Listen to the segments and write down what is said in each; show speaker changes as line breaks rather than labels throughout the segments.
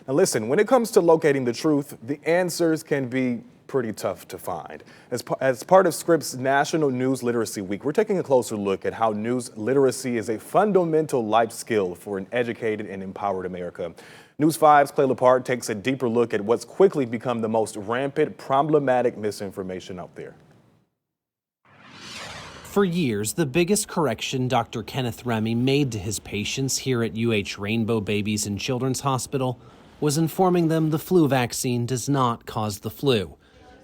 Now listen, when it comes to locating the truth, the answers can be pretty tough to find. As part of Scripps National News Literacy Week, we're taking a closer look at how news literacy is a fundamental life skill for an educated and empowered America. News 5's Clay Lepard takes a deeper look at what's quickly become the most rampant, problematic misinformation out there.
For years, the biggest correction Dr. Kenneth Remy made to his patients here at UH Rainbow Babies and Children's Hospital was informing them the flu vaccine does not cause the flu.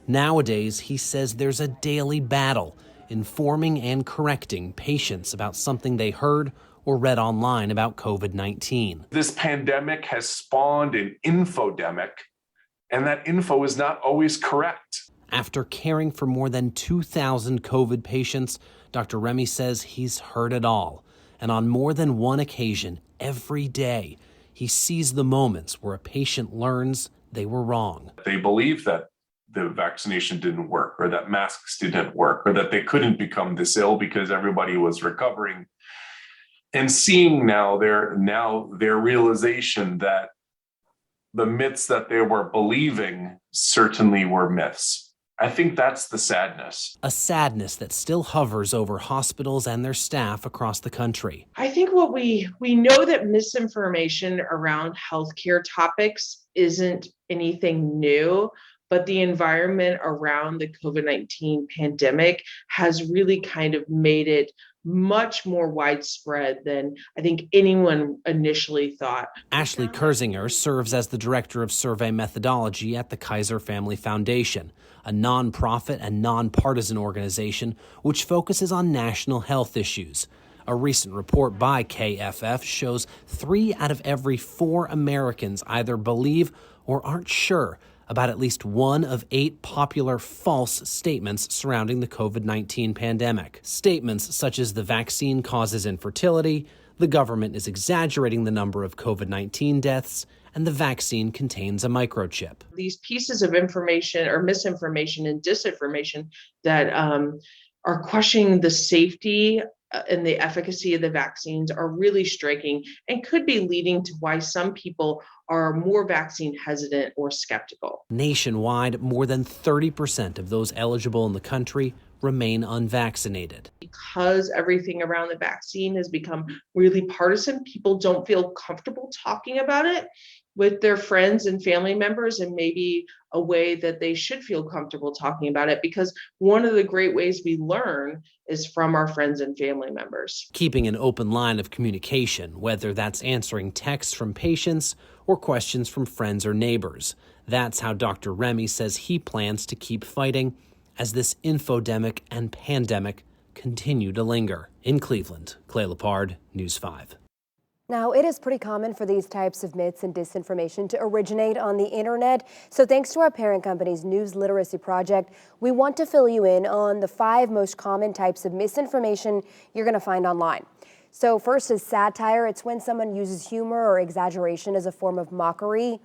Nowadays, he says there's a daily battle informing and correcting patients about something they heard or read online about COVID-19.
This pandemic has spawned an infodemic, and that info is not always correct.
After caring for more than 2,000 COVID patients, Dr. Remy says he's heard it all. And on more than one occasion, every day, he sees the moments where a patient learns they were wrong.
They believe that the vaccination didn't work, or that masks didn't work, or that they couldn't become this ill because everybody was recovering. And seeing now their realization that the myths that they were believing certainly were myths. I think that's the sadness.
A sadness that still hovers over hospitals and their staff across the country.
I think what we know that misinformation around healthcare topics isn't anything new, but the environment around the COVID-19 pandemic has really kind of made it much more widespread than I think anyone initially thought.
Ashley Kurzinger serves as the director of survey methodology at the Kaiser Family Foundation, a nonprofit and nonpartisan organization which focuses on national health issues. A recent report by KFF shows 3 out of every 4 Americans either believe or aren't sure about at least one of 8 popular false statements surrounding the COVID-19 pandemic. Statements such as the vaccine causes infertility, the government is exaggerating the number of COVID-19 deaths, and the vaccine contains a microchip.
These pieces of information or misinformation and disinformation that are questioning the safety and the efficacy of the vaccines are really striking and could be leading to why some people are more vaccine hesitant or skeptical.
Nationwide, more than 30% of those eligible in the country remain unvaccinated.
Because everything around the vaccine has become really partisan, people don't feel comfortable talking about it with their friends and family members, and maybe a way that they should feel comfortable talking about it, because one of the great ways we learn is from our friends and family members.
Keeping an open line of communication, whether that's answering texts from patients or questions from friends or neighbors. That's how Dr. Remy says he plans to keep fighting as this infodemic and pandemic continue to linger. In Cleveland, Clay Lepard, News 5.
Now, it is pretty common for these types of myths and disinformation to originate on the internet. So thanks to our parent company's News Literacy Project, we want to fill you in on the 5 most common types of misinformation you're going to find online. So first is satire. It's when someone uses humor or exaggeration as a form of mockery.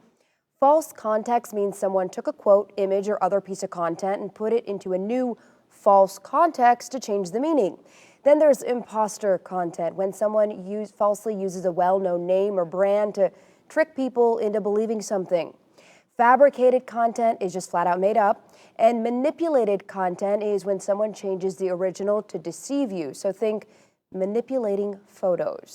False context means someone took a quote, image, or other piece of content and put it into a new false context to change the meaning. Then there's imposter content, when someone falsely uses a well-known name or brand to trick people into believing something. Fabricated content is just flat out made up, and manipulated content is when someone changes the original to deceive you. So think manipulating photos.